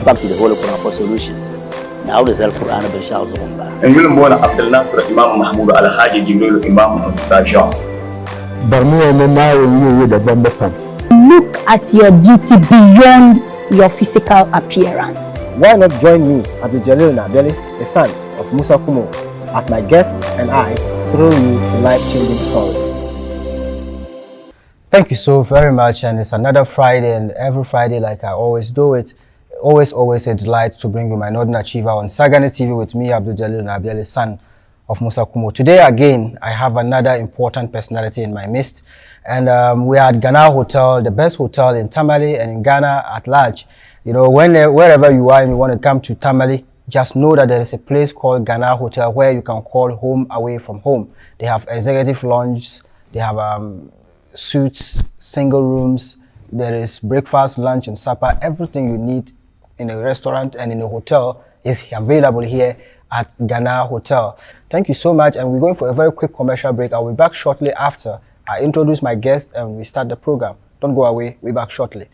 back to the whole Quran for solutions. Now the self Quran be shall zumba. And you know Abdul Nasir Imam Mahmoud Al-Haji Jibril Imam Mustasha. Look at your beauty beyond your physical appearance. Why not join me, Abdul-Jalil Naabeli, the son of Musa Kumo, as my guests and I throw you to life-changing stories. Thank you so very much, and it's another Friday, and every Friday, like I always do it, always a delight to bring you my Northern Achiever on Sagani TV with me, Abdul-Jalil Naabeli, son of Musa Kumo. Today again, I have another important personality in my midst, and we are at Ghana Hotel, the best hotel in Tamale and in Ghana at large. You know, wherever you are and you want to come to Tamale, just know that there is a place called Ghana Hotel where you can call home away from home. They have executive lounges, they have suites, single rooms, there is breakfast, lunch and supper. Everything you need in a restaurant and in a hotel is available here at Ghana Hotel. Thank you so much, and we're going for a very quick commercial break. I'll be back shortly after I introduce my guest and we start the program. Don't go away, we'll be back shortly.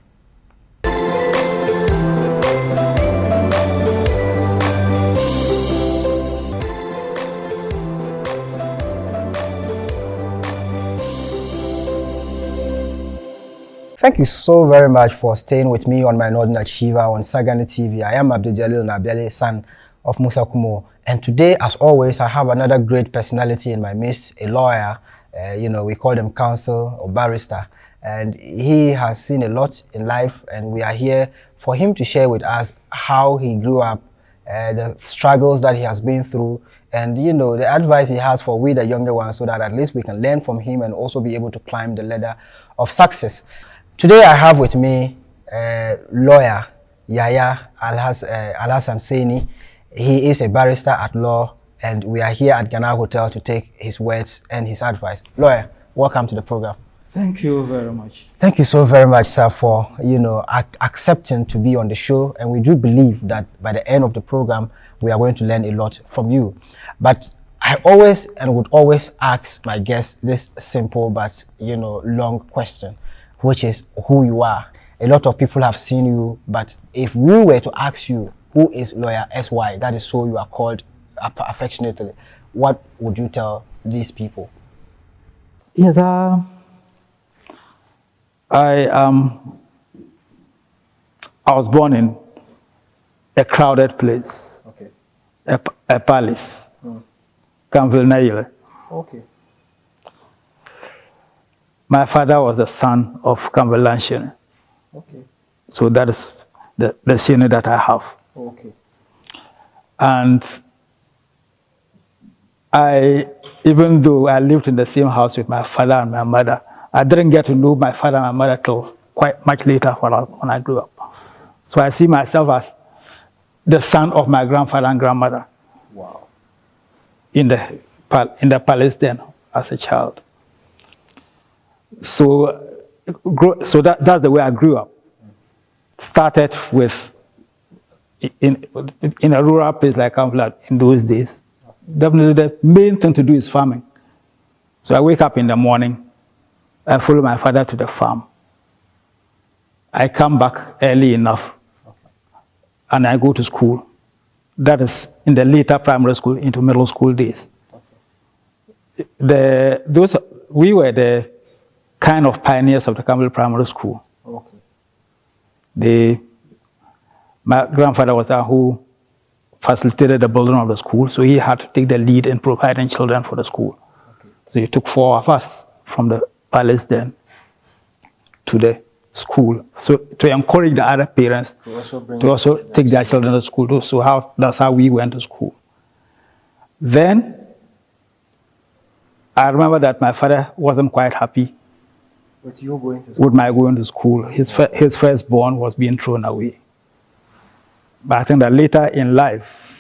Thank you so very much for staying with me on my Northern Achiever on Sagani TV. I am Abdul-Jalil Naabeli, son of Musa Kumo. And today, as always, I have another great personality in my midst, a lawyer. You know, we call them counsel or barrister. And he has seen a lot in life, and we are here for him to share with us how he grew up, the struggles that he has been through, and, you know, the advice he has for we, the younger ones, so that at least we can learn from him and also be able to climb the ladder of success. Today I have with me lawyer Yahaya Alhassan Seini. He is a barrister at law, and we are here at Ghana Hotel to take his words and his advice. Lawyer, welcome to the program. Thank you very much. Thank you so very much, sir, for, you know, accepting to be on the show, and we do believe that by the end of the program we are going to learn a lot from you. But I always and would always ask my guests this simple but, you know, long question, which is who you are. A lot of people have seen you, but if we were to ask you, who is lawyer SY, that is so you are called affectionately, what would you tell these people? Yes, I was born in a crowded place, Okay. a palace, Kamvilnaile. Okay. My father was the son of Kamvilanshine. Okay. So that is the senior that I have. Okay. And even though I lived in the same house with my father and my mother, I didn't get to know my father and my mother till quite much later when I grew up. So I see myself as the son of my grandfather and grandmother. Wow. In the palace then as a child. So that's the way I grew up. Started with in a rural place like Kamvla in those days. Definitely the main thing to do is farming. So I wake up in the morning, I follow my father to the farm. I come back early enough, and I go to school. That is in the later primary school into middle school days. We were the kind of pioneers of the Campbell Primary School. Okay. My grandfather was there who facilitated the building of the school, so he had to take the lead in providing children for the school. Okay. So he took 4 of us from the palace then to the school, so to encourage the other parents to also take their children to school too. So that's how we went to school. Then I remember that my father wasn't quite happy with you going to school. With my going to school. His firstborn was being thrown away. But I think that later in life,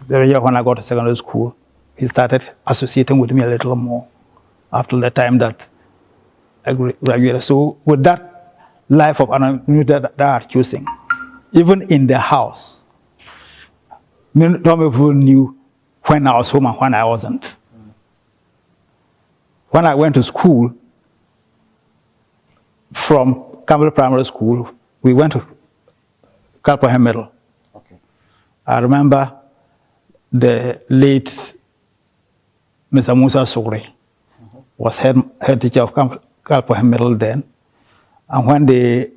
the year when I got to secondary school, he started associating with me a little more after the time that I graduated. So with that life of anonymity that I was choosing, even in the house, no people knew when I was home and when I wasn't. When I went to school, from Campbell Primary School, we went to Kalpahem Middle. I remember the late Mr. Musa Sugri was head teacher of Kalpohem Middle then. And when there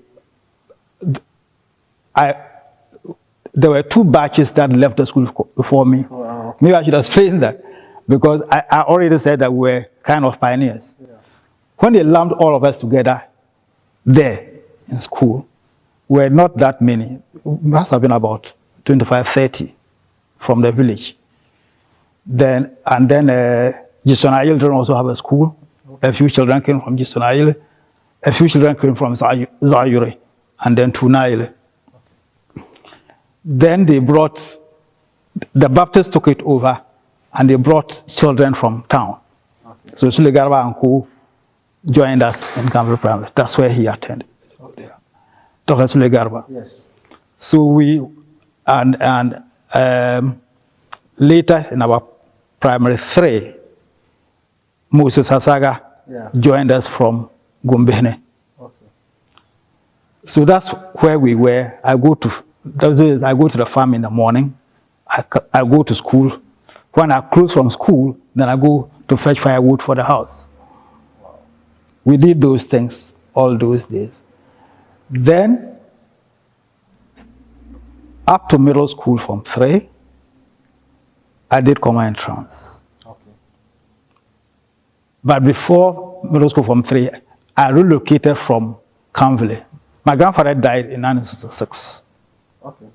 were 2 batches that left the school before me. Wow. Maybe I should explain that, because I already said that we were kind of pioneers. Yeah. When they lumped all of us together there in school, we were not that many. It must have been about 25, 30 from the village. Then Seini didn't also have a school. A few children came from Seini. A few children came from Zayure, and then Tunaile. Then they brought, the Baptists took it over, and they brought children from town. Okay. So Sule Garba and Co joined us in Campbell Primary. That's where he attended. Okay. Dr. Sule Garba. Yes. So later in our primary 3, Moses Hasaga joined us from Gumbene. Okay. So that's where we were. I go to the farm in the morning. I go to school. When I close from school, then I go to fetch firewood for the house. Wow. We did those things all those days. Then, up to middle school from 3, I did common entrance. Okay. But before middle school from 3, I relocated from Canville. My grandfather died in 1966. Okay.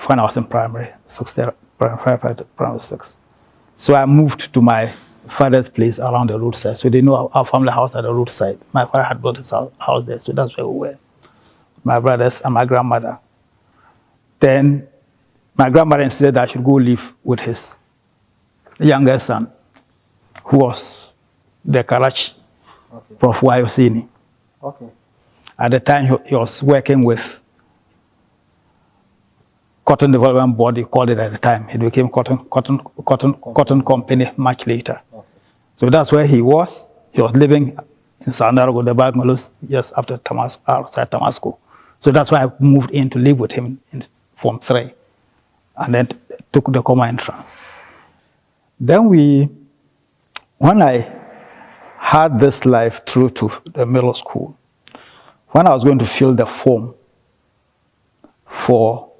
When I was in primary 6. So I moved to my father's place around the roadside. So they know our family house at the roadside. My father had built his house there, so that's where we were. My brothers and my grandmother. Then my grandmother insisted that I should go live with his younger son, who was the Karachi, Prof. Seini. Okay. At the time, he was working with Cotton Development Board, he called it at the time. It became Cotton Company much later. Okay. So that's where he was. He was living in Sandargo, the bungalows, just after outside Tamasco. So that's why I moved in to live with him in Form 3, and then took the common entrance. Then when I had this life through to the middle school, when I was going to fill the form for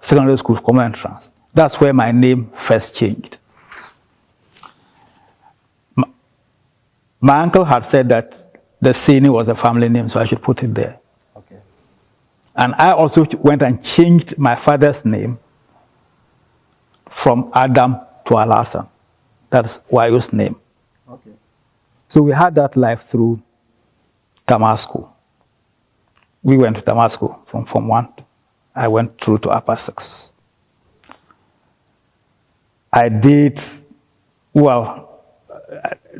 secondary school common entrance, that's where my name first changed. My uncle had said that the Seini was a family name, so I should put it there. Okay. And I also went and changed my father's name from Adam to Alasan. That's Wayo's name. Okay. So we had that life through Tamasco. We went to Tamasco from Form 1. I went through to Upper 6. I did, well,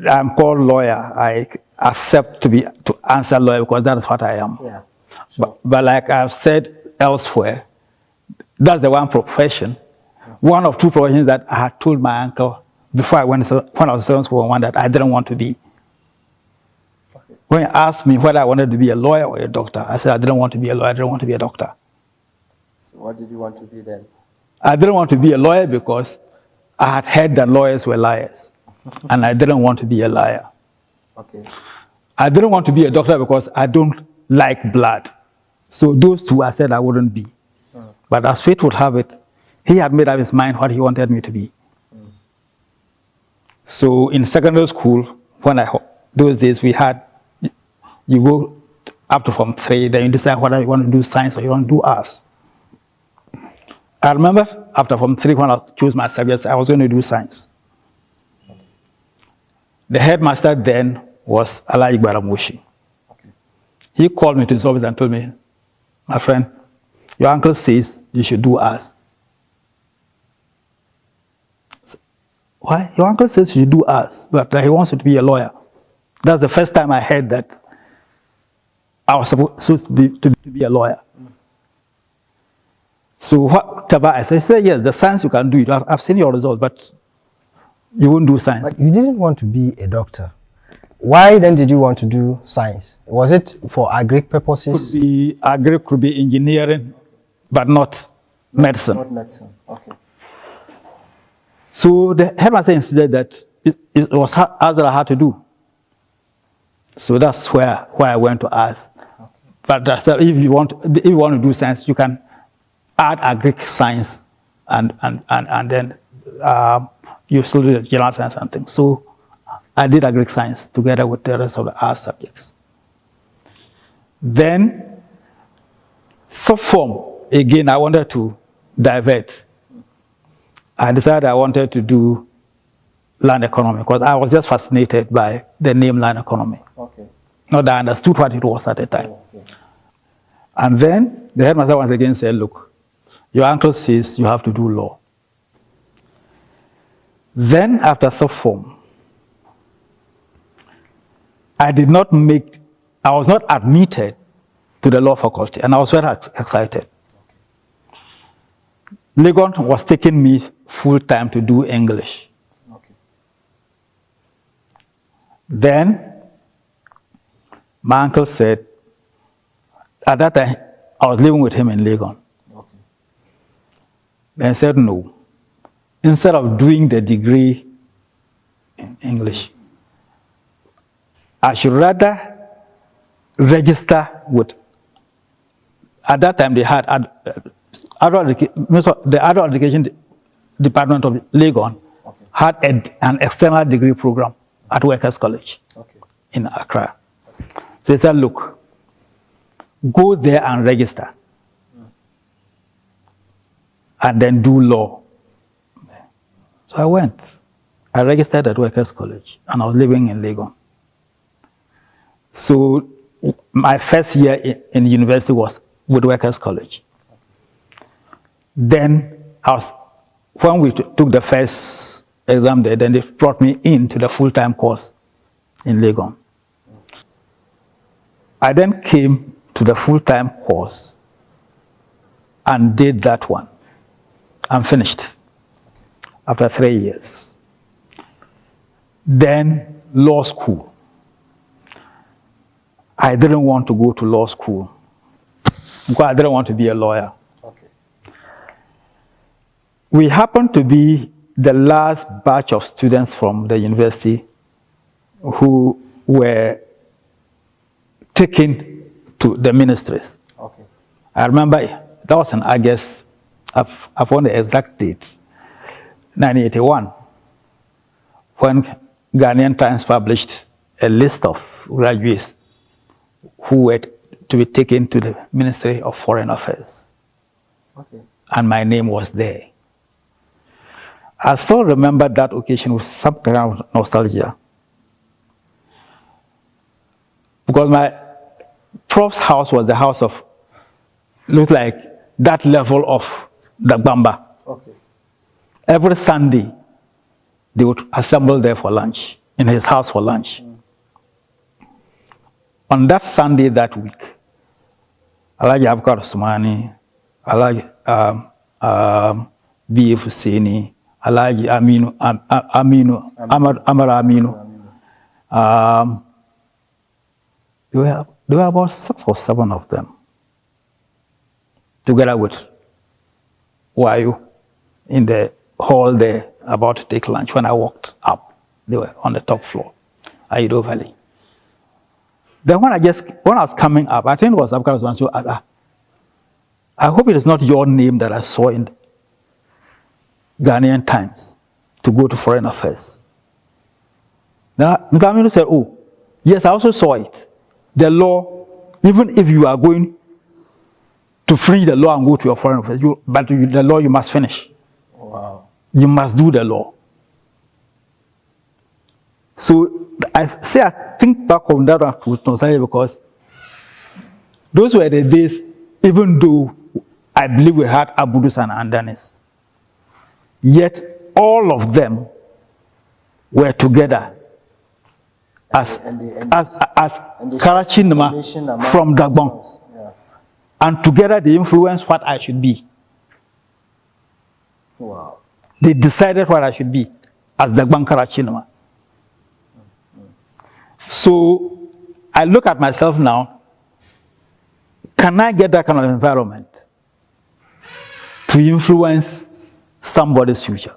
I'm called lawyer. I accept to answer lawyer because that is what I am. Yeah, sure. But like I've said elsewhere, that's the one profession, one of 2 professions that I had told my uncle before I went, when I was in school, one that I didn't want to be. Okay. When he asked me whether I wanted to be a lawyer or a doctor, I said I didn't want to be a lawyer, I didn't want to be a doctor. So what did you want to be then? I didn't want to be a lawyer because I had heard that lawyers were liars, and I didn't want to be a liar. Okay. I didn't want to be a doctor because I don't like blood. So those 2 I said I wouldn't be. But as fate would have it, he had made up his mind what he wanted me to be. So in secondary school, those days we had, you go up to Form 3, then you decide whether you want to do science or you want to do arts. I remember after Form 3, when I chose my subjects, I was going to do science. The headmaster then was Alaji Baramushi. Okay. He called me to his office and told me, my friend, your uncle says you should do arts. Why? Your uncle says you should do arts, but he wants you to be a lawyer. That's the first time I heard that I was supposed to be a lawyer. So what I said, yes, the science you can do it. I've seen your results, but you won't do science. But you didn't want to be a doctor. Why then did you want to do science? Was it for agric purposes? Could be agric, could be engineering, but not medicine. Not medicine. Okay. So the headmaster insisted that it was as I had to do. So that's where I went to ask. Okay. But I said, if you want to do science, you can add agric science and then you still do the general science and things. So I did agric science together with the rest of the art subjects. Then sub-form, again, I wanted to divert. I decided I wanted to do land economy because I was just fascinated by the name land economy. Okay. Not that I understood what it was at the time. Okay. And then the headmaster once again said, look, your uncle says you have to do law. Then after sub-form, I was not admitted to the law faculty, and I was very excited. Legon was taking me full-time to do English. Okay. Then my uncle said, at that time, I was living with him in Legon. Okay. Then he said, no. Instead of doing the degree in English, I should rather register with, at that time they had the adult education department of Legon Okay. had an external degree program at Workers' College Okay. in Accra. So he said, look, go there and register and then do law. So I went. I registered at Workers' College and I was living in Legon. So my first year in university was with Workers' College. Then when we took the first exam there, then they brought me into the full-time course in Legon. I then came to the full-time course and did that one and finished after 3 years. Then law school. I didn't want to go to law school because I didn't want to be a lawyer. Okay. We happened to be the last batch of students from the university who were taken to the ministries. Okay. I remember that was in August, I've forgotten the exact date, 1981, when Ghanaian Times published a list of graduates who were to be taken to the Ministry of Foreign Affairs. Okay. And my name was there. I still remember that occasion with some kind of nostalgia. Because my prof's house was the house of, looked like that level of the Bamba. Okay. Every Sunday, they would assemble there for lunch, in his house for lunch. On that Sunday that week, Alaji Abkar Usmani, Alaji B.F. Seini, Alaji Amar Aminu. There were about 6 or 7 of them, together with Wayu in the hall there, about to take lunch. When I walked up, they were on the top floor, Aido Valley. Then when I was coming up, I think it was Abkar Usman, so I hope it is not your name that I saw in Ghanaian Times to go to Foreign Affairs. Now, Mr. Aminu said, oh, yes, I also saw it. The law, even if you are going to finish the law and go to your Foreign Affairs, but the law you must finish. Wow. You must do the law. So I think back on that one with nostalgia because those were the days, even though I believe we had Abudus and Andanis, yet all of them were together as Karachi Nama from Dagbon. Yeah. And together they influenced what I should be. Wow. They decided what I should be as Dagbon Karachi Nama. So I look at myself now, can I get that kind of environment? to influence somebody's future.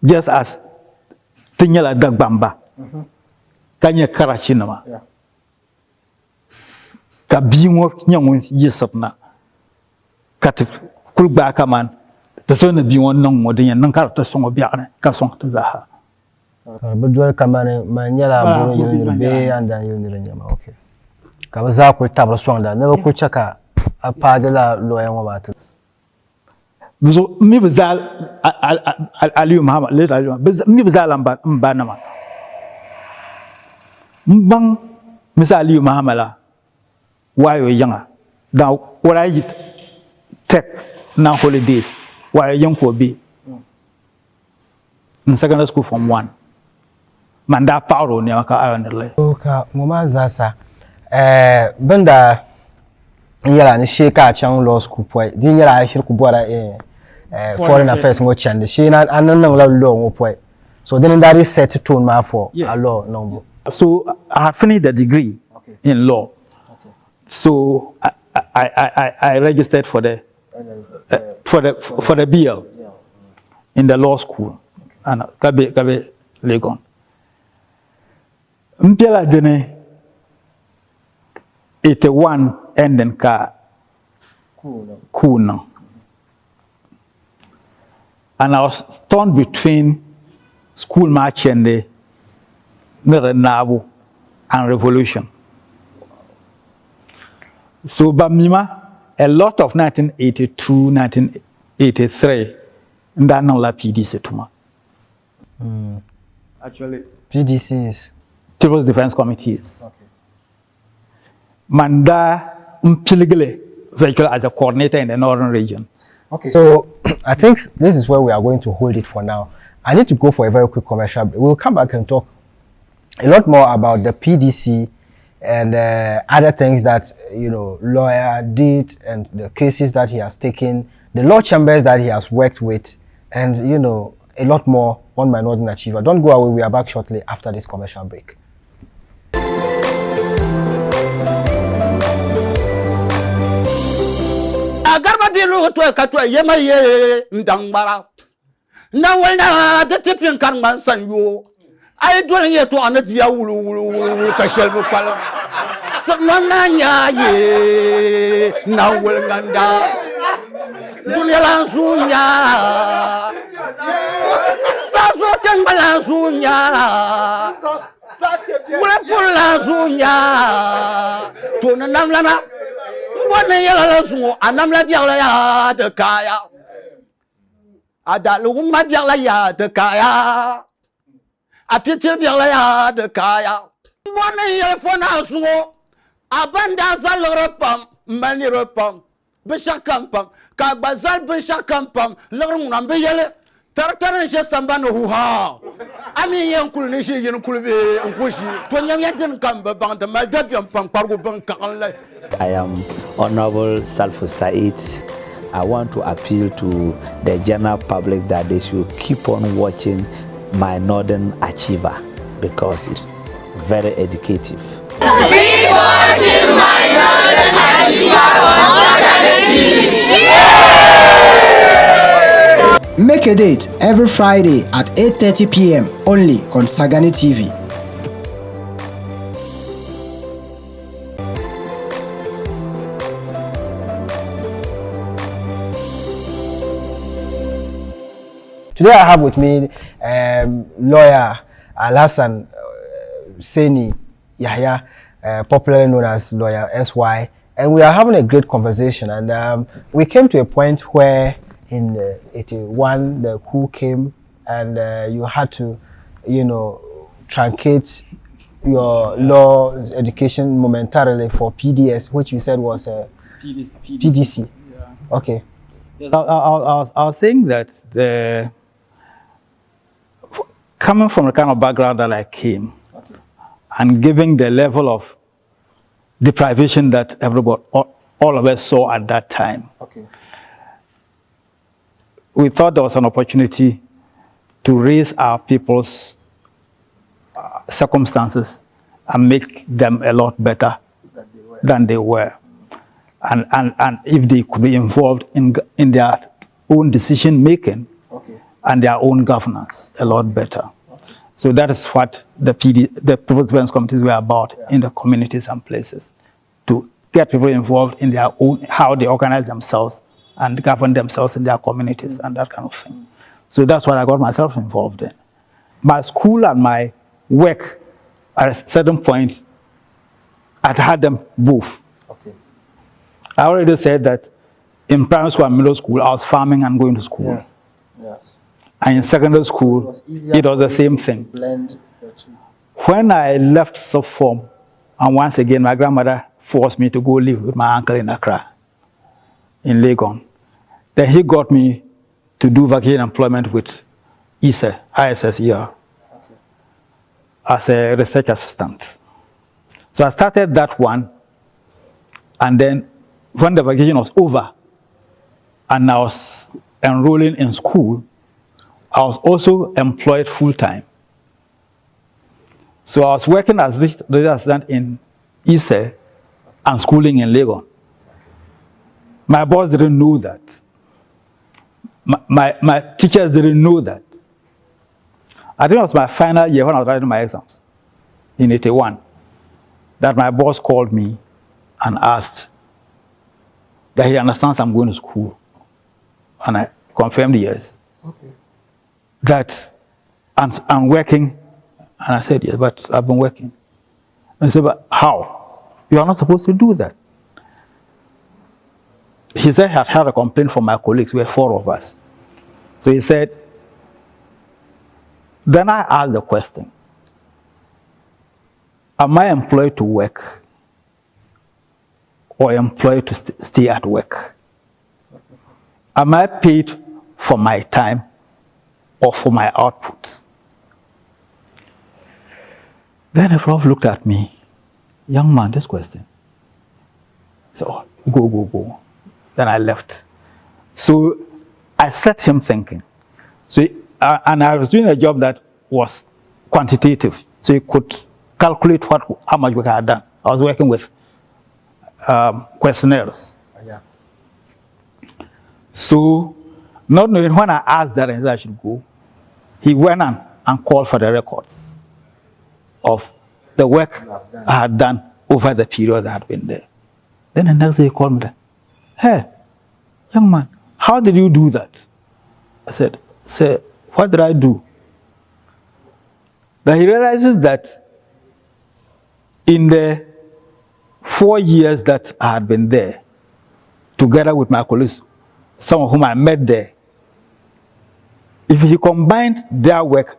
Just as Tinyala Dagbamba, Kanya Karachinama, Kabimo Young Yisapna, Kat Kulbakaman, the son of Biwan Nong Modi and Nankarta Song of Biana, Kasong to Zaha. But dual kamane manyala buru yuni be and then yuni nyama okay. Kabaza ko tabla strong da never ko chaka apagala loyan wa mata. Bizo mi bizal Aliyu Muhammad let Aliyu mi bizal mbanama. Mbang misal Aliyu Muhammad wayo yanga. Da what I tech now holidays wayo young ko be. In secondary school from 1. Manda Paulo ne maka ayonle. Ka mama zasa banda yala ni sheka chan law school boy din yala shir ku bora foreign affairs ngo chande she na anan law ngo boy so then that is set tone ma for a law no. So I have finished the degree in law. So I registered for the BL in the law school and Kabe Legon. Mpiala dene 81 ending ka cool. And I was torn between school march and the Nabu and revolution. So Bamima, a lot of 1982, 1983, that non la PDC tuma. Actually, PDCs. People's Defense Committees. Okay. Manda Mpiligele vehicle as a coordinator in the northern region. Okay. So I think this is where we are going to hold it for now. I need to go for a very quick commercial break. We'll come back and talk a lot more about the PDC and other things that lawyer did and the cases that he has taken, the law chambers that he has worked with, and a lot more on my Northern Achiever. Don't go away. We are back shortly after this commercial break. Agarba dilu to katwa yema ye ndangmara na wala de tipin kan man sanyo ay do ye to anadia wulu ka shelbu kwala sabna nya ye na wala nganda dunya la sunya sazo tan bala sunya wala pula sunya to na namlana Bona yala sungo anamla biala ya de kaya adalu ma biala ya de kaya apitil biala ya de kaya bona yala fona sungo abanda zalorapam manirapam bishakampam ka bazal bishakampam lorun nambe yele tartana je sambano huha ami yankul ni shi yankul be ankushi to nyam yantin kamba bangda maldabiam pam pargo ban kan la. I am Honorable Salfu Said. I want to appeal to the general public that they should keep on watching my Northern Achiever because it's very educative. Keep watching my Northern Achiever on Sagani TV. Make a date every Friday at 8:30 p.m. only on Sagani TV. Today I have with me lawyer Al-Hassan Seini Yahaya, popularly known as lawyer SY, and we are having a great conversation. And we came to a point where in 81 the coup came, and you had to, truncate your law education momentarily for PDS, which you said was PDC. Yeah. Okay. I was saying that coming from the kind of background that I came, and giving the level of deprivation that everybody, all of us saw at that time, we thought there was an opportunity to raise our people's circumstances and make them a lot better than they were. and if they could be involved in their own decision making and their own governance a lot better. So that is what the People's Defense Committees were about in the communities and places, to get people involved in their own, how they organize themselves and govern themselves in their communities and that kind of thing. So that's what I got myself involved in. My school and my work, at a certain point, I had them both. I already said that in primary school and middle school, I was farming and going to school. And in secondary school, it was the same thing. Blend the two. When I left sub-form, and once again, my grandmother forced me to go live with my uncle in Accra, in Legon. Then he got me to do vacation employment with ISS here, as a research assistant. So I started that one, and then when the vacation was over, and I was enrolling in school, I was also employed full-time. So I was working as research assistant in ISE and schooling in Legon. My boss didn't know that. My teachers didn't know that. I think it was my final year when I was writing my exams, in 81, that my boss called me and asked that he understands I'm going to school. And I confirmed yes. That I'm working. And I said, yes, but I've been working. And he said, but how? You are not supposed to do that. He said he had had a complaint from my colleagues. We were 4 of us. So he said, then I asked the question, am I employed to work or employed to stay at work? Am I paid for my time or for my output? Then the prof looked at me, young man, this question. So, go. Then I left. So I set him thinking. So, and I was doing a job that was quantitative. So he could calculate how much work I had done. I was working with questionnaires. So, not knowing when I asked that I should go, he went and called for the records of the work I had done over the period I had been there. Then the next day he called me, hey, young man, how did you do that? I said, sir, what did I do? But he realizes that in the 4 years that I had been there, together with my colleagues, some of whom I met there, if he combined their work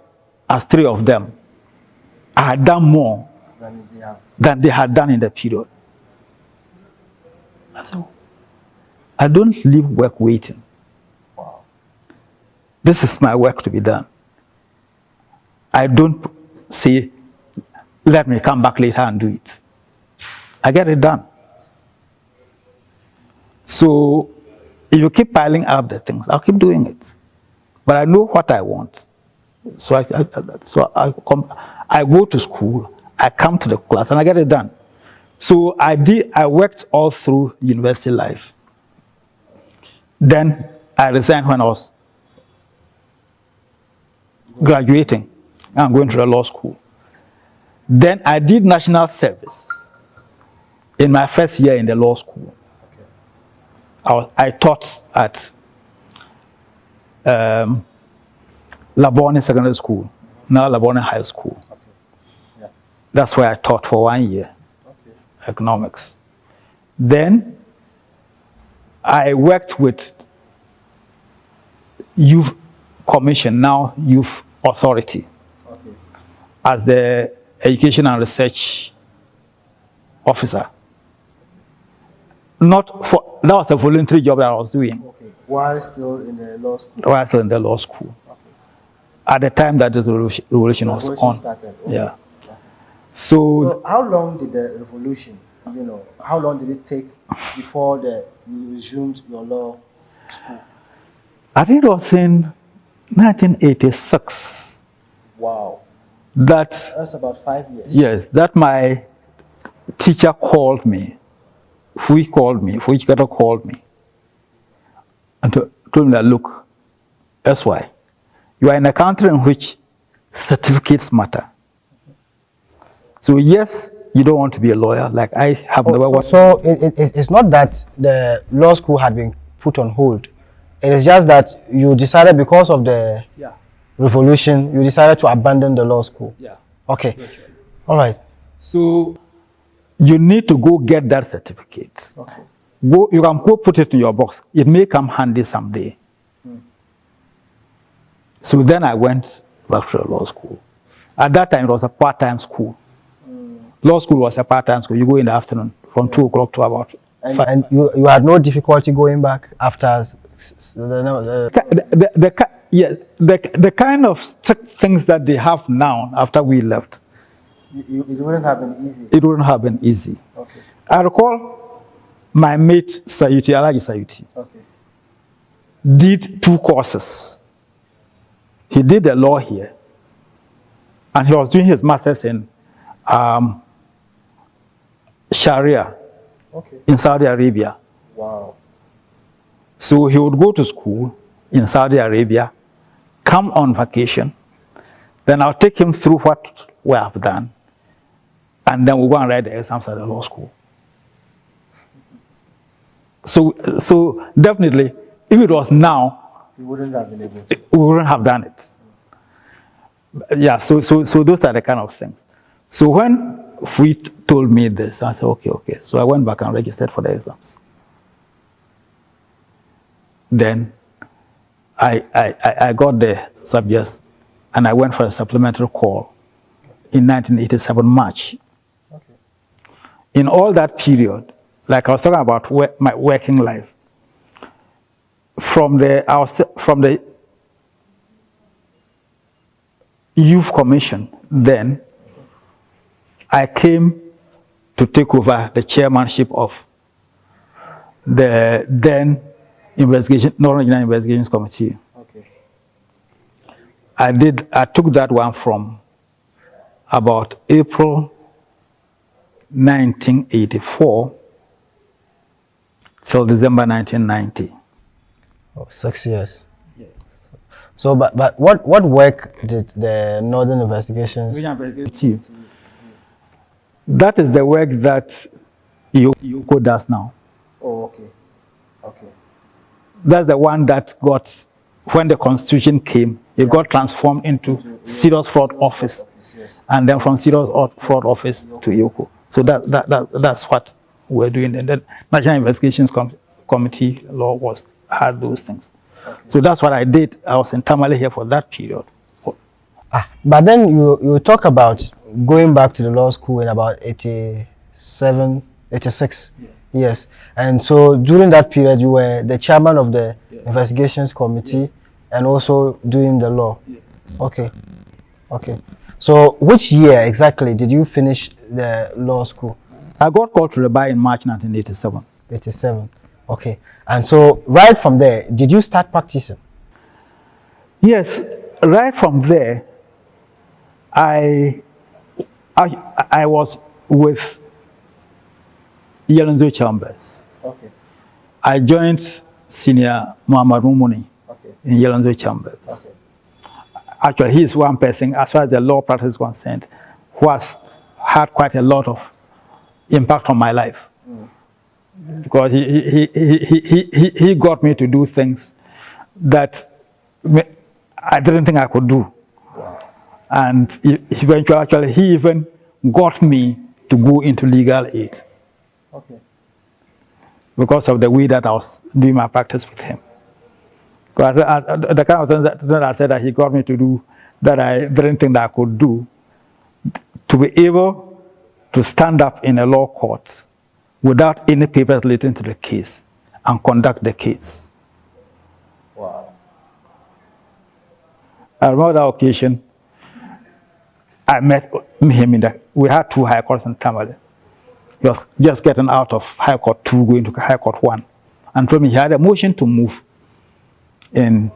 as 3 of them, I had done more than they had done in the period. So, I don't leave work waiting. This is my work to be done. I don't say, let me come back later and do it. I get it done. So, if you keep piling up the things, I'll keep doing it. But I know what I want. So I go to school, I come to the class, and I get it done. So I worked all through university life. Then I resigned when I was graduating and going to the law school. Then I did national service in my first year in the law school. I taught at Labone Secondary School, now Labone High School. That's where I taught for 1 year, economics. Then I worked with Youth Commission, now Youth Authority, as the Education and Research Officer. That was a voluntary job that I was doing. While still in the law school? While still in the law school. At the time that the revolution was on. Started. Yeah. So how long did the revolution, how long did it take before you resumed your law school? I think it was in 1986. Wow. That's about 5 years. Yes, that my teacher called me Fui called me and told me that, look, SY, you are in a country in which certificates matter. So yes, you don't want to be a lawyer, like I have never wanted. So it's not that the law school had been put on hold. It is just that you decided, because of the revolution, you decided to abandon the law school. Yeah. Okay. All right. So you need to go get that certificate. Okay. You can go put it in your box. It may come handy someday. So then I went back to the law school. At that time, it was a part-time school. Law school was a part-time school. You go in the afternoon from 2 o'clock to about 5. And you had no difficulty going back after the kind of strict things that they have now after we left. It wouldn't have been easy. It wouldn't have been easy. Okay. I recall my mate Sayuti, Alaji Sayuti, Okay. did 2 courses. He did the law here, and he was doing his master's in Sharia in Saudi Arabia. Wow. So he would go to school in Saudi Arabia, come on vacation, then I'll take him through what we have done, and then we'll go and write the exams at the law school. So definitely, if it was now, You wouldn't have been able to. we wouldn't have done it. Yeah, so those are the kind of things. So when Fui told me this, I said, okay. So I went back and registered for the exams. Then I got the subjects and I went for a supplementary call in 1987 March. Okay. In all that period, like I was talking about my working life, from the Youth Commission, then I came to take over the chairmanship of the then Northern Regional Investigations Committee. Okay. I took that one from about April 1984 till December 1990. Oh, 6 years. Yes. So, but what work did the Northern Investigations? That is the work that Yoko does now. Oh, okay. Okay. That's the one that got, when the Constitution came, it got transformed into Serious Fraud Office. Yes. And then from Serious Fraud Office to Yoko. So that's what we're doing. And then National Investigations Committee law had those things. Okay. So that's what I did. I was in Tamale here for that period. But then you talk about going back to the law school in about 87, 86. Yes. And so during that period, you were the chairman of the investigations committee and also doing the law. Okay. Okay. So which year exactly did you finish the law school? I got called to the bar in March 1987. 87. Okay. And so right from there, did you start practicing? Yes. Right from there, I was with Yelenzo Chambers. Okay. I joined Senior Muhammad Mumuni in Yelenzo Chambers. Okay. Actually, he is one person, as far as the law practice is concerned, who has had quite a lot of impact on my life. Because he got me to do things that I didn't think I could do. And eventually, he even got me to go into legal aid. Okay. Because of the way that I was doing my practice with him. Because the kind of things that I said that he got me to do that I didn't think that I could do, to be able to stand up in a law court without any papers relating to the case and conduct the case. Wow. I remember that occasion, I met him we had 2 high courts in Tamale. He was just getting out of High Court 2, going to High Court 1, and told me he had a motion to move in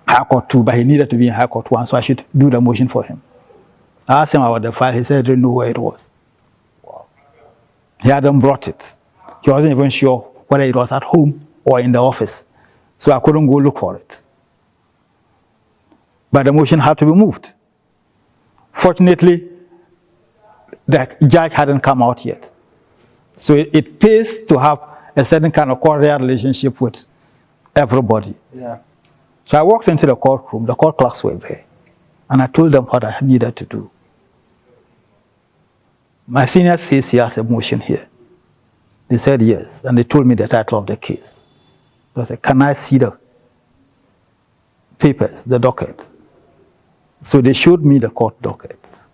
High Court 2, but he needed to be in High Court 1, so I should do the motion for him. I asked him about the file. He said he didn't know where it was. Wow. He hadn't brought it. He wasn't even sure whether it was at home or in the office. So I couldn't go look for it. But the motion had to be moved. Fortunately, the judge hadn't come out yet. So it pays to have a certain kind of cordial relationship with everybody. Yeah. So I walked into the courtroom, the court clerks were there, and I told them what I needed to do. My senior says he has a motion here. They said yes, and they told me the title of the case. I said, can I see the papers, the docket? So they showed me the court dockets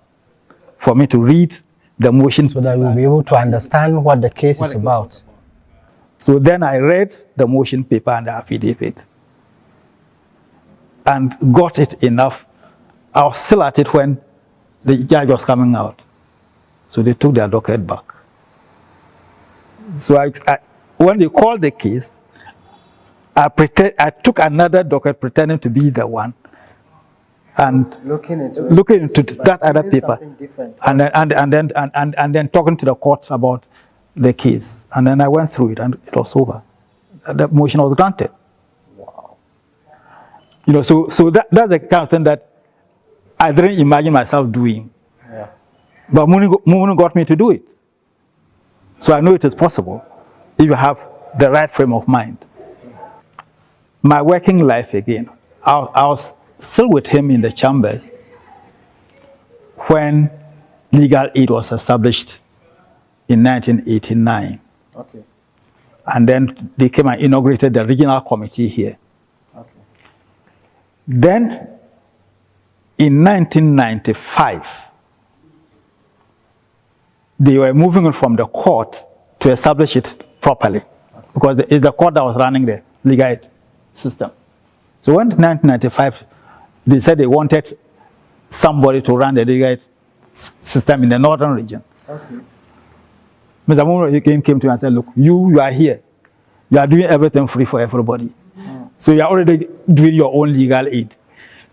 for me to read the motion. So that you'll be able to understand what the case is about. So then I read the motion paper and the affidavit and got it enough. I was still at it when the judge was coming out. So they took their docket back. So when they called the case, I took another docket pretending to be the one and looking into that other paper and then talking to the court about the case. And then I went through it and it was over. The motion was granted. Wow. You know, so that's the kind of thing that I didn't imagine myself doing. Yeah. But Mumunu got me to do it. So I know it is possible if you have the right frame of mind. My working life again, I was still with him in the chambers when legal aid was established in 1989. Okay. And then they came and inaugurated the regional committee here. Okay. Then in 1995, they were moving from the court to establish it properly, because it's the court that was running the legal aid system. So when in 1995, they said they wanted somebody to run the legal aid system in the northern region. Okay. Mr. Momo came to me and said, look, you are here. You are doing everything free for everybody. Mm. So you are already doing your own legal aid.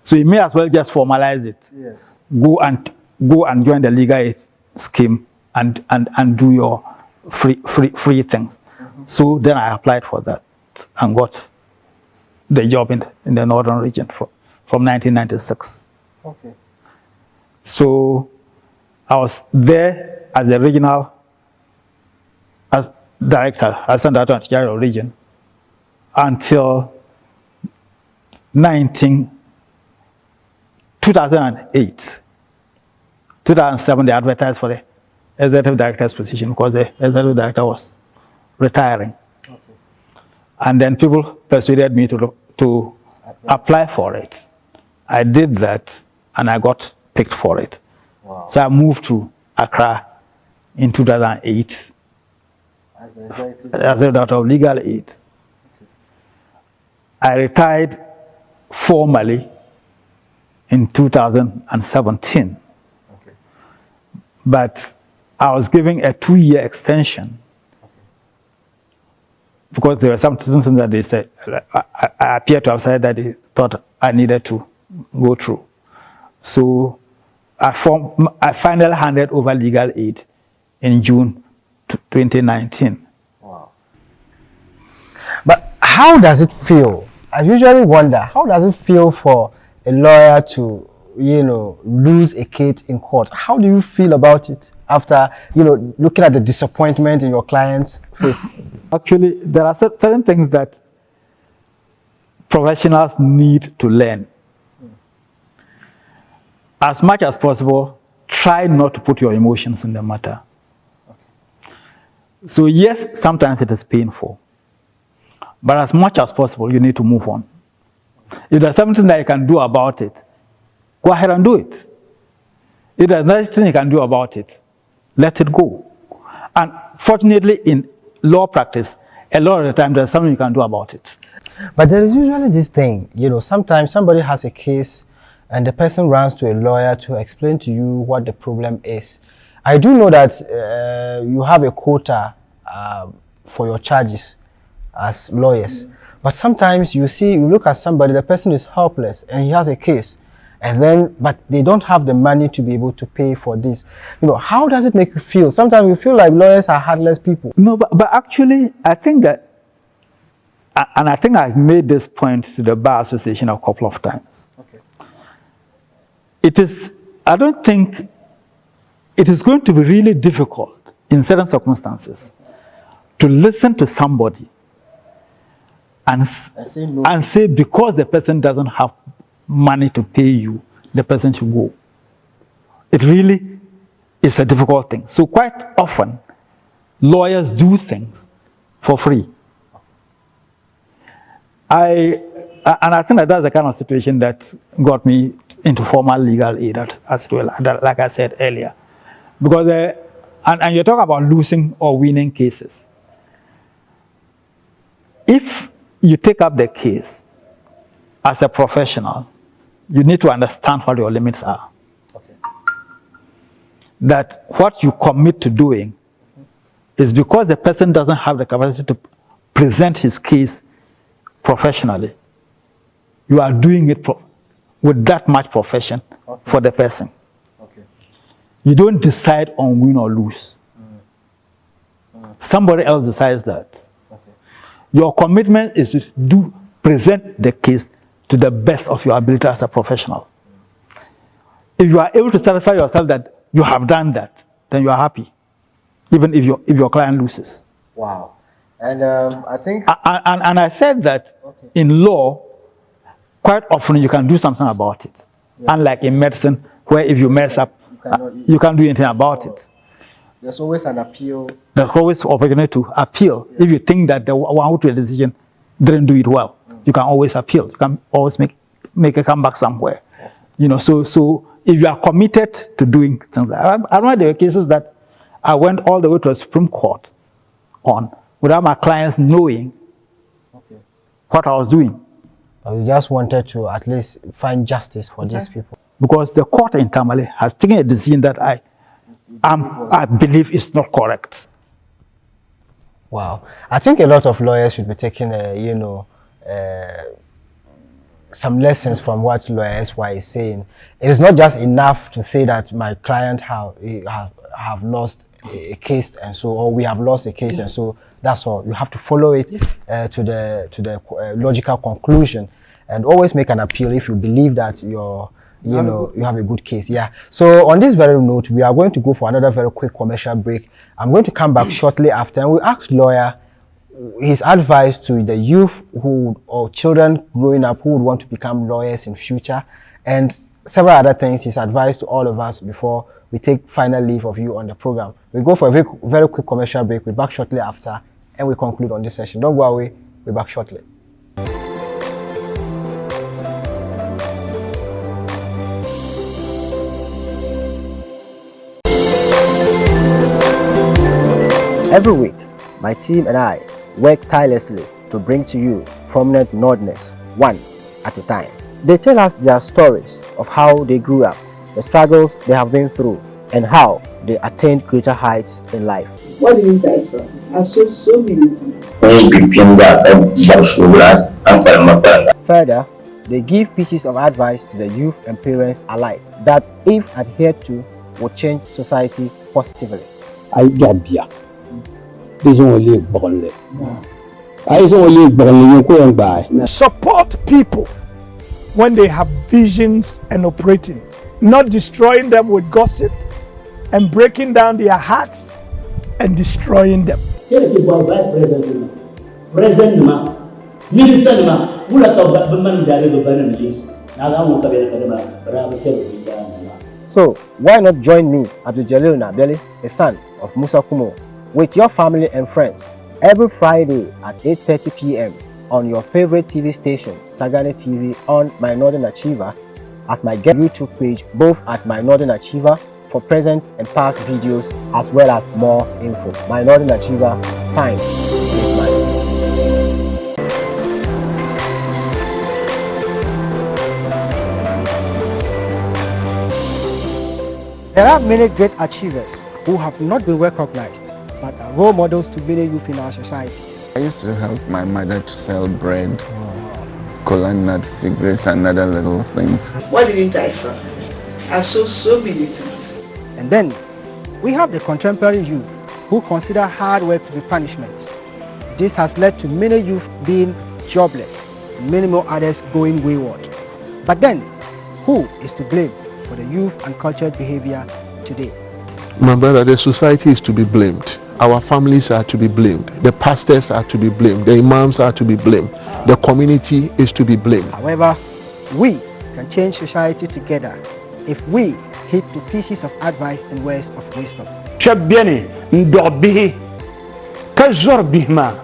So you may as well just formalize it. Yes. Go and join the legal aid scheme and do your free things. Mm-hmm. So then I applied for that and got the job in the northern region from 1996. Okay. So I was there as the regional director, assistant director of the region, until 2008. 2007, they advertised for the executive director's position because the executive director was retiring. Okay. And then people persuaded me to apply for it. I did that, and I got picked for it. Wow. So I moved to Accra in 2008 as a director of legal aid. Okay. I retired formally in 2017. Okay. But I was given a 2-year extension. Okay. Because there were some things that they said, I appear to have said that they thought I needed to go through. So I finally handed over legal aid in June 2019. Wow. But how does it feel? I usually wonder, how does it feel for a lawyer to, lose a case in court? How do you feel about it after, looking at the disappointment in your client's face? Actually, there are certain things that professionals need to learn. As much as possible, try not to put your emotions in the matter. Okay. So yes, sometimes it is painful. But as much as possible, you need to move on. If there's something that you can do about it, go ahead and do it. If there's nothing you can do about it, let it go. And fortunately, in law practice, a lot of the time, there's something you can do about it. But there is usually this thing, sometimes somebody has a case and the person runs to a lawyer to explain to you what the problem is. I do know that you have a quota for your charges as lawyers. But sometimes you look at somebody, the person is helpless and he has a case. And then, but they don't have the money to be able to pay for this. You know, how does it make you feel? Sometimes we feel like lawyers are heartless people. No, but actually, I think that, and I think I've made this point to the Bar Association a couple of times. Okay. It is, I don't think it is going to be really difficult in certain circumstances to listen to somebody and say no. and say because the person doesn't have money to pay you, the person should go. It really is a difficult thing. So quite often, lawyers do things for free. And I think that that's the kind of situation that got me into formal legal aid as well, like I said earlier. Because, and you talk about losing or winning cases. If you take up the case as a professional, you need to understand what your limits are. Okay. That what you commit to doing is because the person doesn't have the capacity to present his case professionally. You are doing it with that much profession for the person. Okay. You don't decide on win or lose. Somebody else decides that. Okay. Your commitment is to present the case to the best of your ability as a professional. If you are able to satisfy yourself that you have done that, then you are happy, even if your client loses. Wow. And I think... And I said that in law, quite often you can do something about it. Yeah. Unlike in medicine, where if you mess up, you can't do anything about it. There's always an appeal. There's always opportunity to appeal. Yeah. If you think that the one who took the decision didn't do it well, you can always appeal. You can always make a comeback somewhere. Okay. You know, so if you are committed to doing things, I remember there were cases that I went all the way to a Supreme Court on without my clients knowing what I was doing. We just wanted to at least find justice for these people. Because the court in Tamale has taken a decision that I believe is not correct. Wow. I think a lot of lawyers should be taking, some lessons from what lawyer S2E is saying. It is not just enough to say that my client have lost a case and so, or we have lost a case and so, that's all. You have to follow it to the logical conclusion and always make an appeal if you believe that you have a good case. Yeah. So on this very note, we are going to go for another very quick commercial break. I'm going to come back shortly after and we ask lawyer his advice to the youth or children growing up who would want to become lawyers in future, and several other things, his advice to all of us before we take final leave of you on the program. We go for a very, very quick commercial break. We're back shortly after and we conclude on this session. Don't go away. We're back shortly. Every week, my team and I work tirelessly to bring to you prominent Nordness, one at a time. They tell us their stories of how they grew up, the struggles they have been through, and how they attained greater heights in life. What didn't I say? I saw so many things. Further, they give pieces of advice to the youth and parents alike that, if adhered to, would change society positively. Support people when they have visions and operating, not destroying them with gossip and breaking down their hearts and destroying them. So why not join me, Abdul-Jalil Naabeli, a son of Musa Kumo, with your family and friends every Friday at 8:30 p.m. on your favorite TV station, Sagani TV, on My Northern Achiever, at my YouTube page, both at My Northern Achiever, for present and past videos, as well as more info. My Northern Achiever, time to make money. There are many great achievers who have not been recognized, but are role models to many youth in our societies. I used to help my mother to sell bread. cola nuts, cigarettes, and other little things. What didn't I say? I saw so many things. And then we have the contemporary youth who consider hard work to be punishment. This has led to many youth being jobless, and many more others going wayward. But then, who is to blame for the youth and cultured behavior today? My brother, the society is to be blamed. Our families are to be blamed. The pastors are to be blamed. The imams are to be blamed. The community is to be blamed. However, we can change society together if we heed to pieces of advice and words of wisdom. شبيني ندور به كزور بهما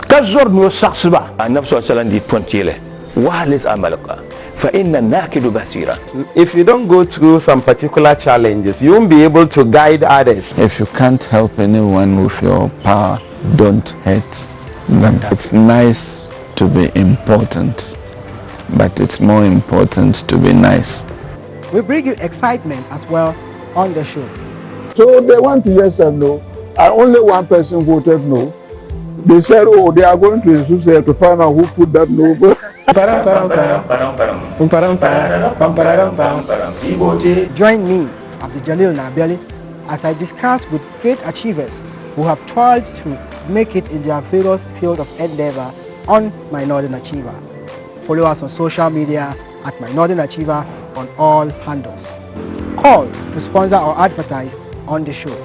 كزور نوسخسبا. النبي صلى الله عليه وسلم دي تونتيله وهلس أملك فإن الناكد بصيرا. If you don't go through some particular challenges, you won't be able to guide others. If you can't help anyone with your power, don't hurt them. It's nice to be important, but it's more important to be nice. We bring you excitement as well on the show. So they want to yes and no, and only one person voted no. They said, oh, they are going to Institute to find out who put that no. Join me, Abdul-Jalil Naabeli, as I discuss with great achievers who have toiled to make it in their various field of endeavor on My Northern Achiever. Follow us on social media at My Northern Achiever on all handles. Call to sponsor or advertise on the show.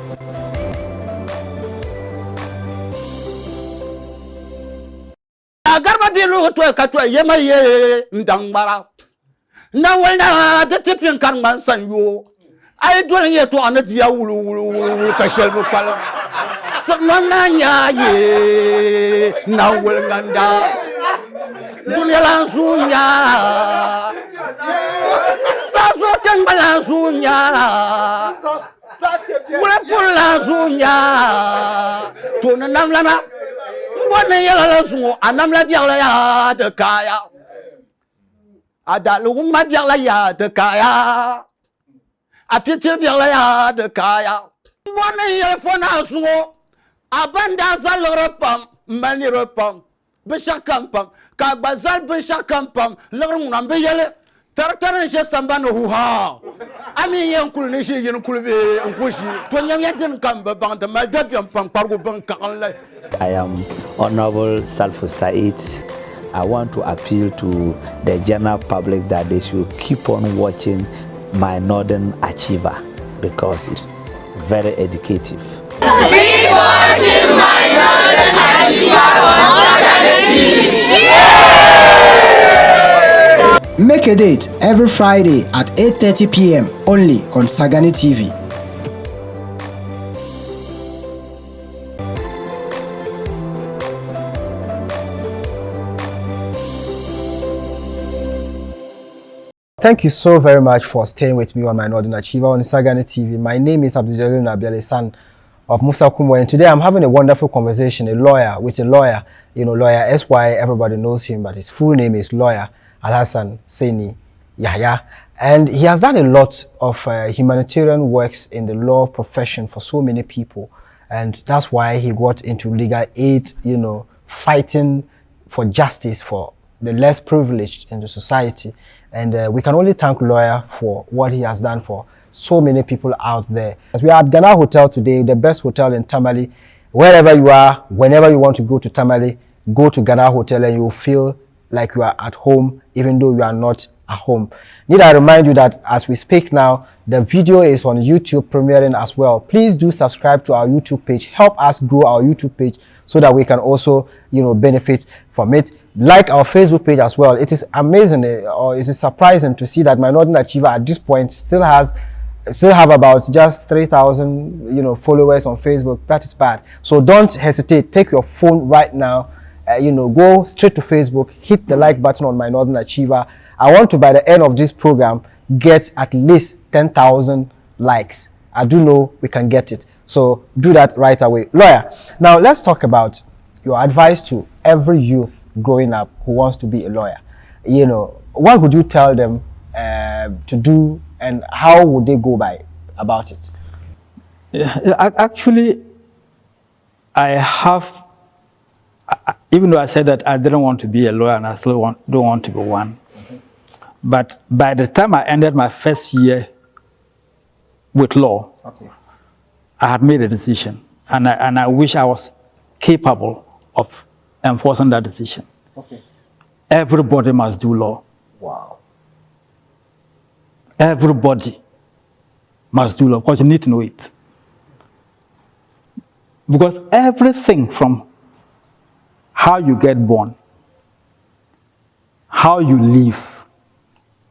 Agarba dilu to katwa yema ye ndangmara na wala de tipin karman sanyo ay do ye to anadia wulu ka shelbu pala sabna nya ye na wal nganda dunya la sunya sazo kan bala sunya wala pula sunya to na namlana Bona yala sungo anamla biala ya de kaya adalu ma biala ya de kaya apiti biala ya de kaya bona yala fona sungo abanda zalorapam manirapam bishakampam ka bazal bishakampam lorun nambe yele tartaran she sambano huha ami yankul ne she yankul be ankoshi to nyam yadin kamba bang da maldabiam pam pargo bang kan. I am Honorable Salfu Said. I want to appeal to the general public that they should keep on watching My Northern Achiever because it's very educative. Keep watching My Northern Achiever on Sagani TV. Make a date every Friday at 8:30 p.m. only on Sagani TV. Thank you so very much for staying with me on My Northern Achiever on Sagani TV. My name is Abdul-Jalil Naabeli, son of Musa Kumo, and today I'm having a wonderful conversation, with a lawyer, lawyer S.Y. Everybody knows him, but his full name is lawyer Al-Hassan Seini Yahaya. And he has done a lot of humanitarian works in the law profession for so many people. And that's why he got into legal aid, fighting for justice for the less privileged in the society. And we can only thank lawyer for what he has done for so many people out there. As we are at Ghana Hotel today, the best hotel in Tamale. Wherever you are, whenever you want to go to Tamale, go to Ghana Hotel and you'll feel like you are at home, even though you are not at home. Need I remind you that as we speak now, the video is on YouTube premiering as well. Please do subscribe to our YouTube page. Help us grow our YouTube page so that we can also, benefit from it. Like our Facebook page as well. It is amazing, or it is surprising to see that My Northern Achiever at this point still have about just 3,000, followers on Facebook. That is bad. So don't hesitate. Take your phone right now. Go straight to Facebook. Hit the like button on My Northern Achiever. I want to, by the end of this program, get at least 10,000 likes. I do know we can get it. So do that right away. Lawyer, now let's talk about your advice to every youth growing up who wants to be a lawyer. What would you tell them to do, and how would they go about it? Actually, I have even though I said that I didn't want to be a lawyer and I still don't want to be one. But by the time I ended my first year with law, I had made a decision, and I wish I was capable of enforcing that decision. Everybody must do law. Wow. Everybody must do law, because you need to know it. Because everything from how you get born, how you live,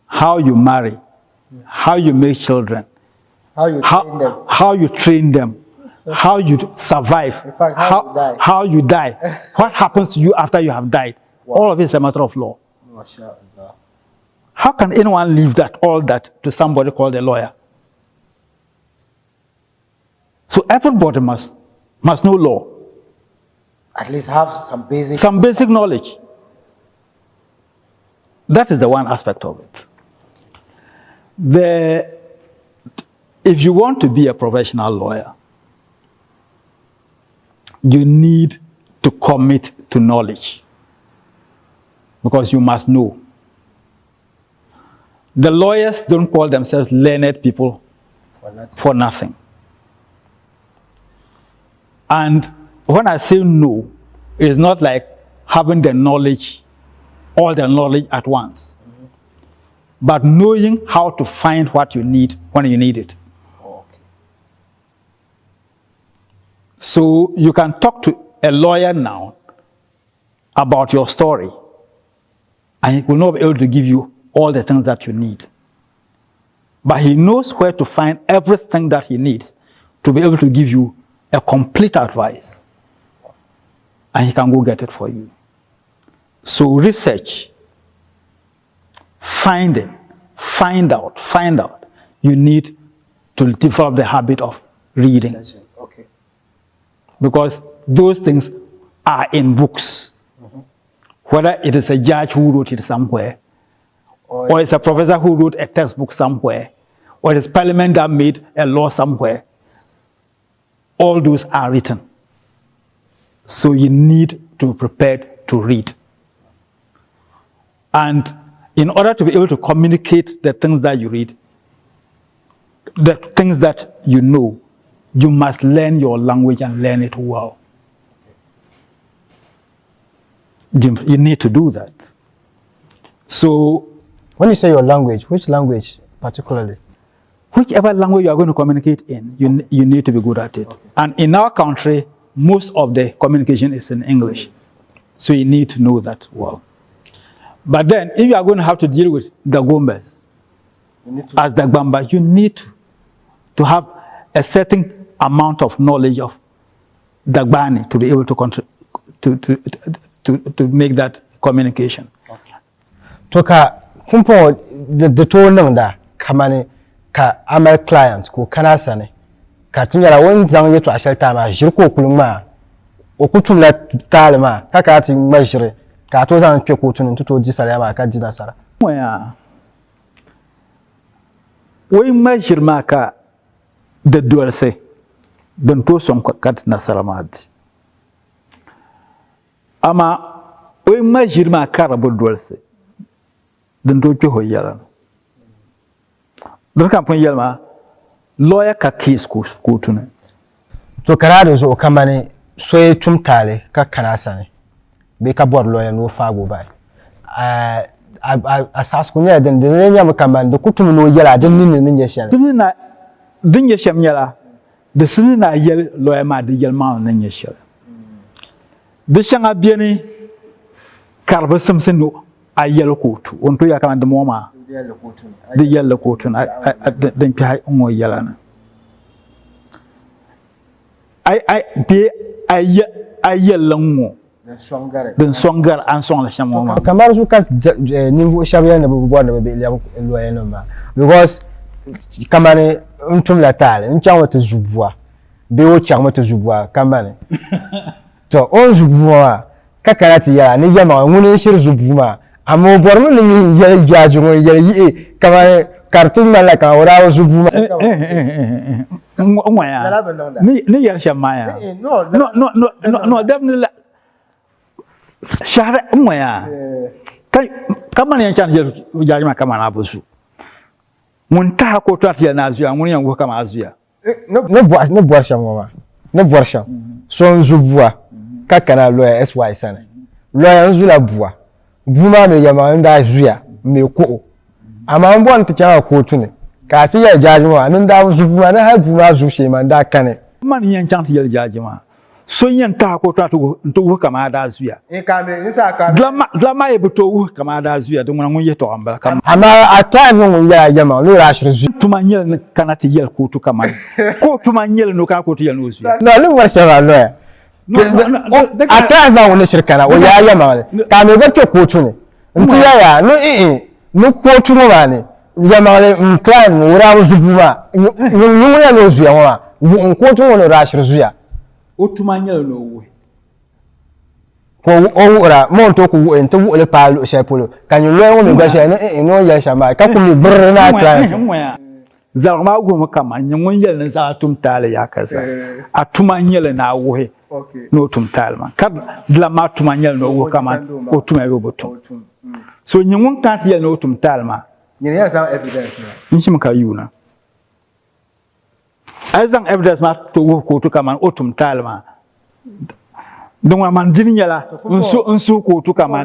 how you marry, how you make children, how you train them, how you survive, in fact, how you die, what happens to you after you have died. All of it is a matter of law. How can anyone leave all that to somebody called a lawyer? So everybody must know law. At least have some basic knowledge. That is the one aspect of it. If you want to be a professional lawyer, you need to commit to knowledge, because you must know. The lawyers don't call themselves learned people for nothing. And when I say no, it's not like having the knowledge, all the knowledge at once, but knowing how to find what you need when you need it. So you can talk to a lawyer now about your story, and he will not be able to give you all the things that you need. But he knows where to find everything that he needs to be able to give you a complete advice. And he can go get it for you. So research, find out. You need to develop the habit of reading. Because those things are in books. Whether it is a judge who wrote it somewhere, or it's a professor who wrote a textbook somewhere, or it's parliament that made a law somewhere, all those are written. So you need to be prepared to read. And in order to be able to communicate the things that you read, the things that you know, you must learn your language and learn it well. You need to do that. So, when you say your language, which language particularly? Whichever language you are going to communicate in, you need to be good at it. And in our country, most of the communication is in English. So you need to know that well. But then, if you are going to have to deal with the Gombas, as the Gbamba, you need to have a certain amount of knowledge of the Gbani to be able to make that communication. Toka kumpo the tone da kamane ka amal clients ko kanasane ka tinyara won zan yeto ashalta ma jirko kuluma o kutumla talma kaka ti majire ka to zan pe ko tunun to di salama ka di nasara moya we majir maka de dolse don to son kat nasara madi ama we majir maka rabu dolse don to ko yala don kan pon yalma lawyer ka case ko tune to karado zo kamane soye tumtale ka kanasane be ka bor lawyer no fago bai asas kunya den nyam kaman do kutum no yala den nin nyeshan din yesham yala de sinina yel lawyer ma de yel ma na nyeshan de shanga bieni karba samsen no ayel kotu on to yakama de moma de yel kotu den pi ngo yala na ayel lango den songar an son la chamoma kamar su kan niveau shabiya ne bu bonde be lawyer no ma because kamane untum la tale unchang wata zubwa be wo chang wata zubwa kamane to on zubwa kakarati ya ni jama ngune shir zubuma amo bormo ni yel jaju ngo yel yi kamane kartum malaka ora zubuma ngwaya ni yel shamaya no definitely shahada moya kama ni chan jajima kama na busu mun ta ko tatiya na zuya mun yango kama azuya no borsha mama no borsha so nzubua kakana lawyer SY sana lawyer nzula bua buma me yama nda zuya me ko ama mbon ta chawa ko tune ka ti ya jajima anan da nzubuma na ha buma zu she man da kane man yan chan tiya jajima so yan ta ko tatu nto kama da zuya e ka me nsa ka glama e buto kama da zuya don mun yeto amba kama ama ata mun ya yama no rashir zu tuma nyel kana ti yel ko tu kama ko tuma nyel no ka ko ti yel no zuya no lu war shara lawyer ata ba woni shirkana o ya yama ka me bato ko tu ne nti ya no ko tu no ba ne yama le plan wura zubuma nyu ya no zuya wa ko tu no rashir zuya otumanyel no wo ko ora mon to ko ento wo le palo shepolo kanyo lo me gba she no ya shamba ka ku mi brr na class zarma go mo kama nyon yel na za tum tale ya kaza atumanyel na wo no tum talma kad la ma tumanyel no wo kama otuma go botum so nyon kan yel no tum talma nyen ya sa evidence na nchim ka yuna azang evidence ma to wo ko to kama otum talma donc man diniala unsu ko to kama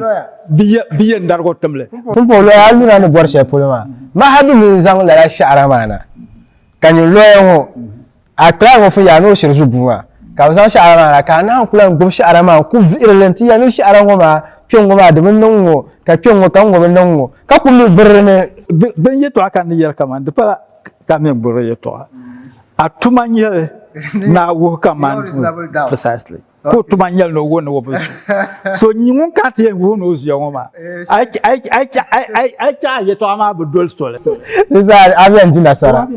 biye ndar ko temle pumpo lo alu na bor che polma ma hadu min zang la shara mana kanyo lo yo akra wo fu ya no shirzu buma ka zang shara mana ka na kula ngum shara ma ku virlenti ya no shara ngoma pyongo ma de nongo ka pyongo ka ngoma nongo ka ku mi birne ben yeto aka ni yer kama de pa ka me bor yeto atumanyel na wo kama precisely ko tumanyel no wo no wo so nyi won ka te wo no ozu yoma ai yeto ama budol sole Nisa abian dina sara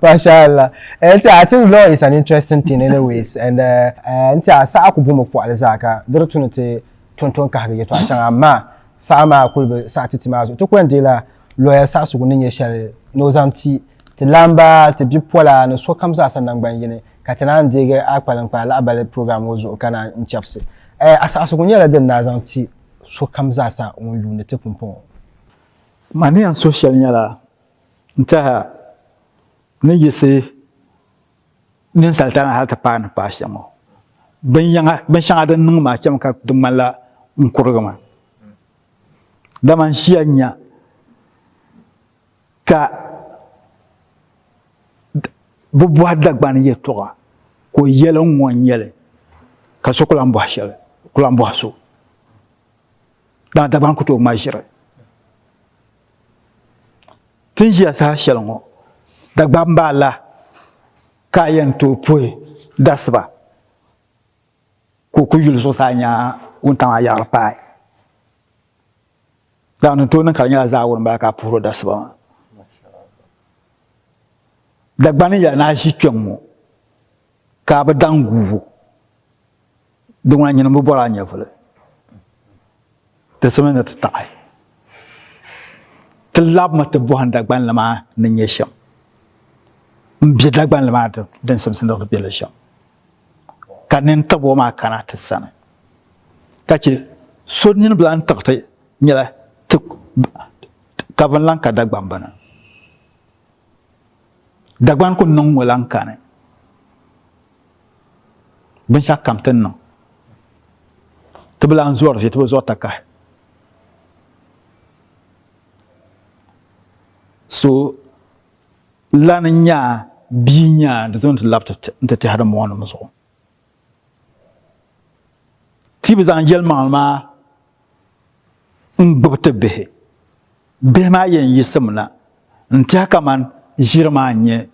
mashallah I think law is an interesting thing anyways and sa akubu mo ko alzaka dirtunte tonton ka hage yeto ashan amma sa ma kulbe sa titimazo to ko ndela lawyer sa su gunin ye share no zanti ti lamba ti bipola no so kamza sanan gbanyine katana ndege akwalan kwa la abale program ozo kana nchapse asasu gunyala den nazanti so kamza sa on yu ne te pompon mani en social nyala nta ne yese nin saltana halta pan pasamo ben shanga den numa cham ka dumala nkurgama daman shianya ka bubu hadagban ye toga ko yele ngon yele ka sokola mbashale kula mbaso da dagban ko to majire tinji asa shelngo dagban bala kayen to poe dasba ko ko yul so sanya unta ayar pai da no to nan kanya za won ba ka puro dasba dagbani ya na shi kwenmo ka ba danguvu dungwa nyina mo bora nya fule te semena ta tai tlab ma te bo handa gban lama ne nyesham mbi dagban lama ta den semsen do bi lesham kanen tabo ma kana ta sana kace sonnin blan takte nyala te kavan lanka dagban bana dagban ko non walan kane ben sa kamten non te blan zor fi te zor taka so lannya binya de zon laptop te hada mo no so ti bizan yel malma ngbote be ma yen yisamna nta kaman jirma nye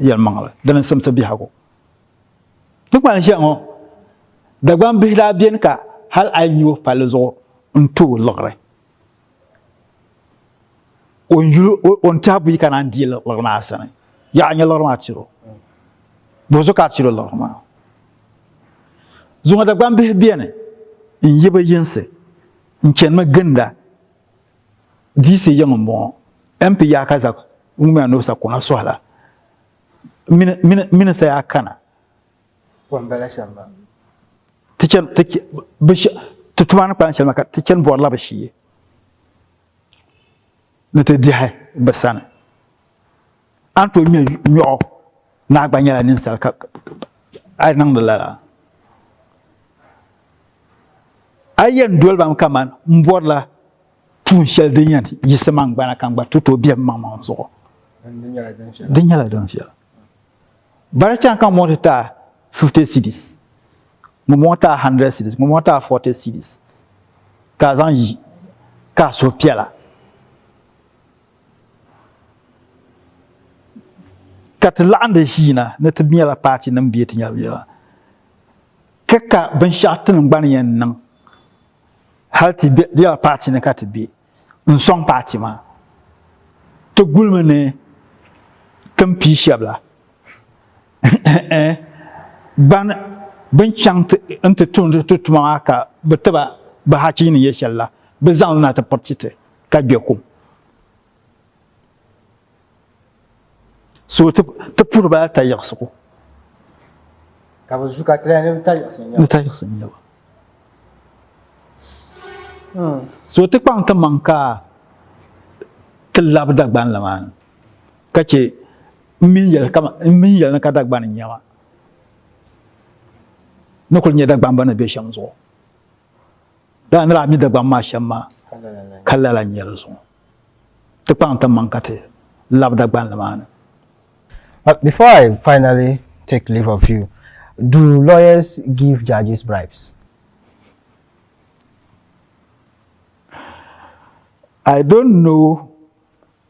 yel mangala dan samsa bi hago to kwan jango dagban bi da bien ka hal ayu palezo ntu logre on tabu kana ndil logma asane ya nya logma tiro bozo ka tiro logma zunga dagban bi bien in yeba yense in ken ma ganda dise yango mo mp ya kaza umma no sa kuna swala mina sai akana kwambala shamba tichen bish tutuman pan shel maka tichen bor la bashi ne te dihe basana anto mi nyo na gbanya nin sal ka ay nang la ayen dol bam kaman mbor la tun shel de yanti yisama gbana kan gba tuto bi mamma so dinya la don fiel barachan kan monta 50 cedis mo monta 100 cedis mo monta 40 cedis kazan yi ka so piela kat lande jina ne te biela party nan bieti nya biela kaka ban shatin gban yan nan halti biela party ne kat bi un song party ma to gulmene kampi shabla ban chang te tun te tuma ka betaba ba hachi ni yeshalla be zan na ta portite ka gbekum so te pour ba ta yaksu ka ba zuka trene ta yaksu nya so te kwang ta manka kelab dagban la man kace min yel na ka dagban nyawa nokul nye dagban bana be shamzo da na mi dagban ma shamma kallala nyel zo te kwang ta mankate lab dagban la man. But before I finally take leave of you, do lawyers give judges bribes? I don't know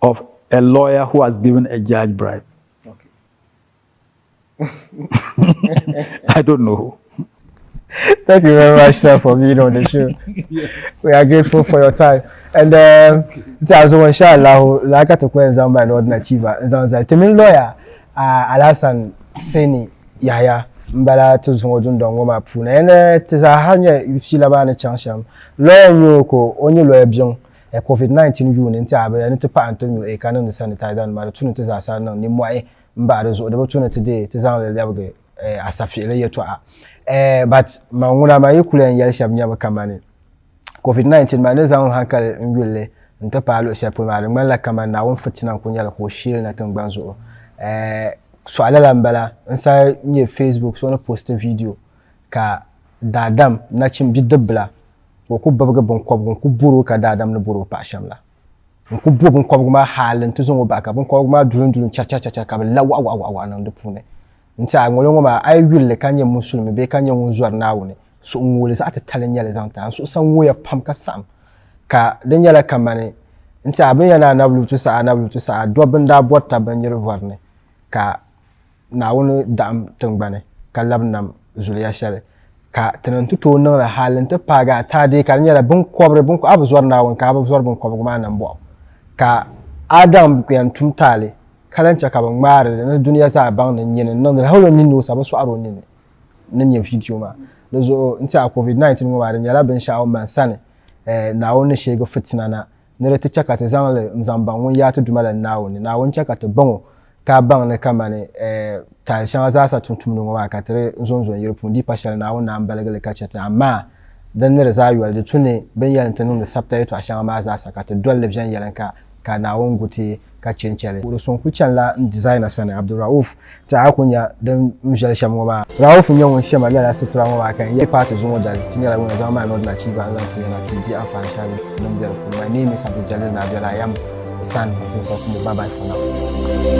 of a lawyer who has given a judge bribe. Okay. I don't know. Thank you very much, sir, for being on the show. We are grateful for your time. And inshallah, like I told you, I'm an achiever. I'm lawyer. Alasan Seini Yahaya mbala tuzungojunda ngoma puna ene tizahanya yishilaba ne chansham lo nyoko onye lo ebion COVID-19 yu ne ntabe ne tepa antonio e kanon sanitizer ma tunu tizasa no ni moye mbare zo de tunu today tizan le yabge asafile yeto but manguna mayikule yalsham nyaba kamane COVID-19 ma ne zan hankale ngwele ntepa lo shapo ma ngala kamane na won fitina kunyala ko shil na tangbanzo so alala mbala nsa nye Facebook so na post video ka dadam na chim bidabla ko ku babga bon ko ku buru ka dadam na buru pa shamla ku bu bon ko ma halin to zo ba ka bon ko ma durun cha ka la wa nan dupune nta ngolo ma ay wille kanye musulmi be kanye wonzuar nawune so ngole sa atale nyale zanta so san wo ya pam ka sam ka den yala kamane nta abin yana nablu to sa dobin da botta ban yirvarne ka na wani dam tungbane ka labnam zuliya shale ka tanantu to nan la halin ta paga ta dai ka nyala bun kobre bun ko abu zuwar nawon ka abu zuwar bun kobre ma nan bo ka adam ku yan tumtale kalanca ka ban mare na duniya sa ban nan yin nan da hawlo nin no sa ba su aro nin nan yin video ma da zo nta COVID-19 mo mare nyala bin sha'aw man sane na wani shege fitina na nere te chaka te zangle mzamba won ya to dumala nawon na won chaka te bongo ka bang ne kamane tal shanga za sa tuntum no wa ka tere zonzo yirpu ndi pashal na won na ambalagale ka chata amma dan nere za yuwal de tune ben yalan tanun da sabta yato ashanga ma za sa ka te dolle bjan yalan ka na won guti ka chenchele ko son ku chanla designer sana Abdul-Rauf ta akunya dan mjal shamwa ma Rauf nyon shema la sitra ma kan ye part zo modal tinyala wona zama ma na chi ba lan tinyala kinji afan shabi nan biyar ku my name is Abdul-Jalil Naabeli. I am the son of Musa Kumo. Bye bye for now.